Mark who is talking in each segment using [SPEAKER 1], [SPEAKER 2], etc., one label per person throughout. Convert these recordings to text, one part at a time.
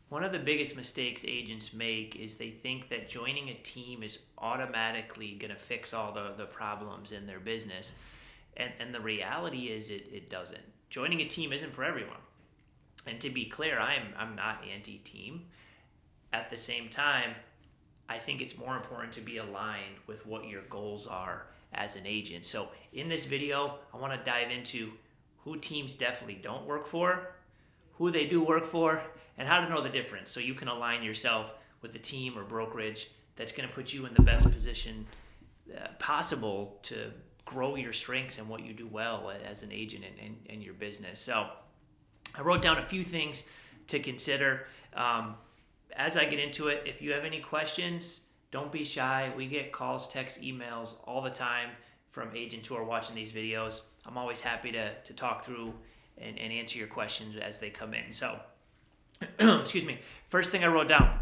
[SPEAKER 1] One of the biggest mistakes agents make is they think that joining a team is automatically going to fix all the problems in their business. And the reality is it doesn't. Joining a team isn't for everyone. And to be clear, I'm not anti-team. At the same time, I think it's more important to be aligned with what your goals are as an agent. So in this video, I want to dive into who teams definitely don't work for, who they do work for, and how to know the difference so you can align yourself with the team or brokerage that's going to put you in the best position possible to grow your strengths and what you do well as an agent in your business. So I wrote down a few things to consider. As I get into it, if you have any questions, don't be shy. We get calls, texts, emails all the time from agents who are watching these videos. I'm always happy to talk through and answer your questions as they come in. So, excuse me. First thing I wrote down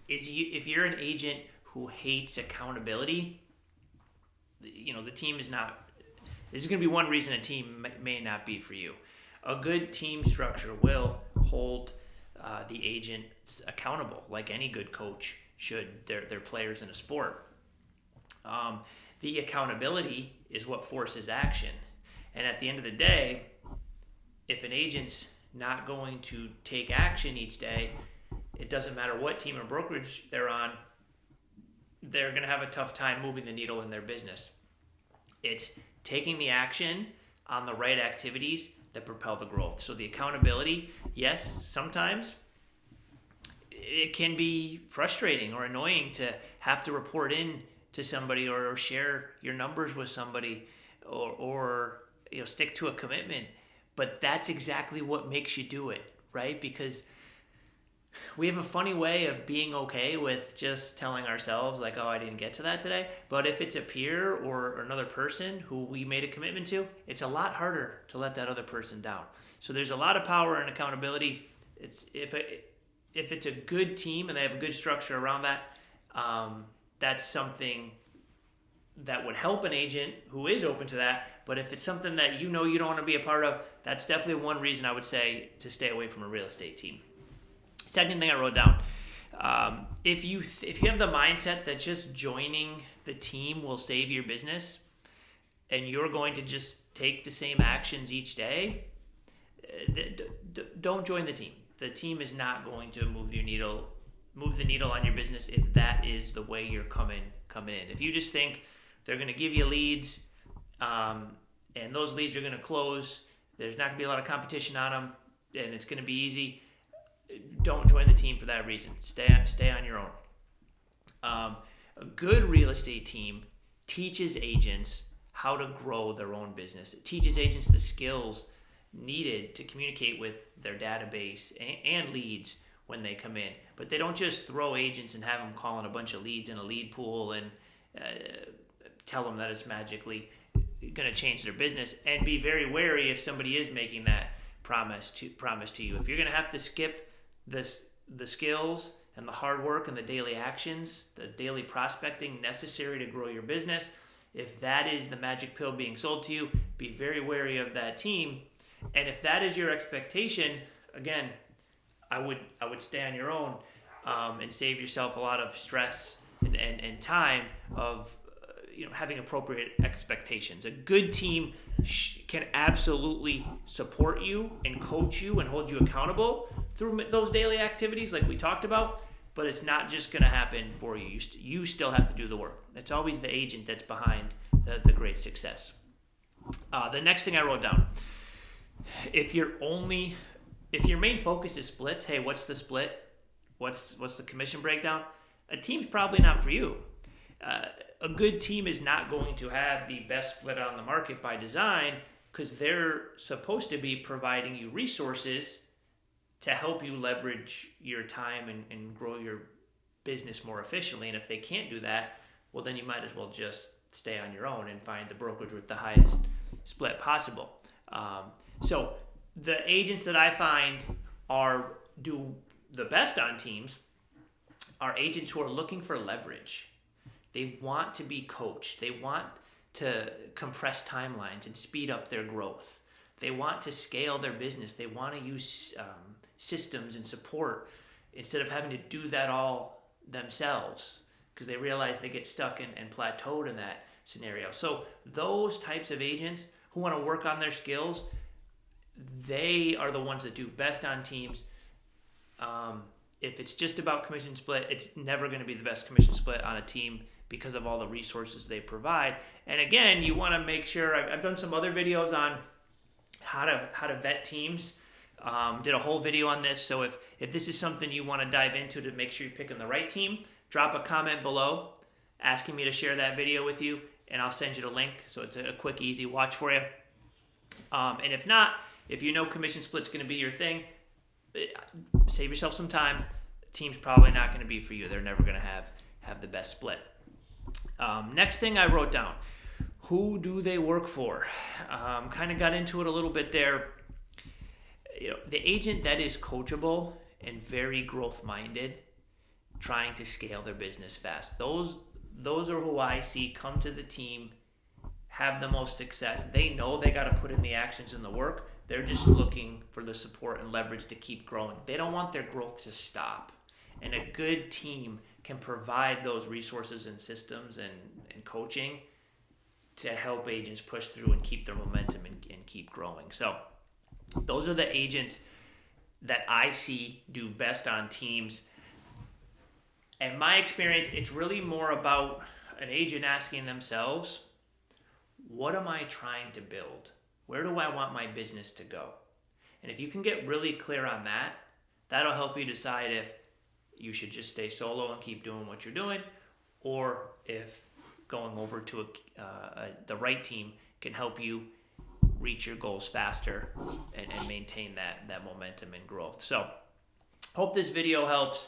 [SPEAKER 1] is if you're an agent who hates accountability, the team is not. This is going to be one reason a team may not be for you. A good team structure will hold the agents accountable, like any good coach should their players in a sport. The accountability is what forces action. And at the end of the day, if an agent's not going to take action each day, it doesn't matter what team or brokerage they're on, they're going to have a tough time moving the needle in their business. It's taking the action on the right activities that propel the growth. So the accountability, yes, sometimes it can be frustrating or annoying to have to report in to somebody or share your numbers with somebody or stick to a commitment. But that's exactly what makes you do it, right? Because we have a funny way of being okay with just telling ourselves like, oh, I didn't get to that today. But if it's a peer or another person who we made a commitment to, it's a lot harder to let that other person down. So there's a lot of power and accountability. It's if it's a good team and they have a good structure around that, that's something that would help an agent who is open to that. But if it's something that you don't want to be a part of, that's definitely one reason I would say to stay away from a real estate team. Second thing I wrote down, if you have the mindset that just joining the team will save your business and you're going to just take the same actions each day, don't join the team. The team is not going to move the needle on your business if that is the way you're coming in. If you just think they're going to give you leads and those leads are going to close, there's not going to be a lot of competition on them, and it's going to be easy, don't join the team for that reason. Stay on your own. A good real estate team teaches agents how to grow their own business. It teaches agents the skills needed to communicate with their database and leads when they come in. But they don't just throw agents and have them calling a bunch of leads in a lead pool and tell them that it's magically going to change their business. And be very wary if somebody is making that promise to you. If you're going to have to skip the skills and the hard work and the daily actions, the daily prospecting necessary to grow your business, if that is the magic pill being sold to you, be very wary of that team. And if that is your expectation, again, I would stay on your own and save yourself a lot of stress and time of having appropriate expectations. A good team can absolutely support you and coach you and hold you accountable through those daily activities like we talked about, but it's not just going to happen for you. You still have to do the work. It's always the agent that's behind the great success. The next thing I wrote down, if your main focus is splits, hey, what's the split? What's the commission breakdown? A team's probably not for you. A good team is not going to have the best split on the market by design because they're supposed to be providing you resources to help you leverage your time and grow your business more efficiently. And if they can't do that, well, then you might as well just stay on your own and find the brokerage with the highest split possible. So the agents that I find do the best on teams are agents who are looking for leverage. They want to be coached. They want to compress timelines and speed up their growth. They want to scale their business. They want to use systems and support instead of having to do that all themselves, because they realize they get stuck and plateaued in that scenario. So those types of agents who want to work on their skills, they are the ones that do best on teams. If it's just about commission split, it's never going to be the best commission split on a team because of all the resources they provide. And again, you want to make sure, I've done some other videos on how to vet teams. Did a whole video on this. So if this is something you want to dive into to make sure you're picking the right team, drop a comment below asking me to share that video with you, and I'll send you the link. So it's a quick, easy watch for you. And if not, if you know commission split's going to be your thing, save yourself some time. The team's probably not going to be for you. They're never going to have the best split. Next thing I wrote down, who do they work for? Kind of got into it a little bit there. The agent that is coachable and very growth minded, trying to scale their business fast. Those are who I see come to the team, have the most success. They know they got to put in the actions and the work. They're just looking for the support and leverage to keep growing. They don't want their growth to stop. And a good team can provide those resources and systems and coaching to help agents push through and keep their momentum and keep growing. So those are the agents that I see do best on teams. In my experience, it's really more about an agent asking themselves, what am I trying to build? Where do I want my business to go? And if you can get really clear on that, that'll help you decide if you should just stay solo and keep doing what you're doing, or if going over to the right team can help you reach your goals faster and maintain that momentum and growth. So hope this video helps.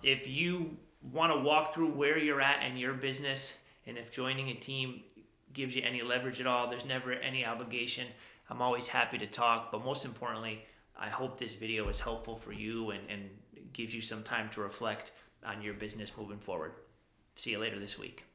[SPEAKER 1] If you want to walk through where you're at in your business, and if joining a team gives you any leverage at all, there's never any obligation. I'm always happy to talk, but most importantly, I hope this video is helpful for you and gives you some time to reflect on your business moving forward. See you later this week.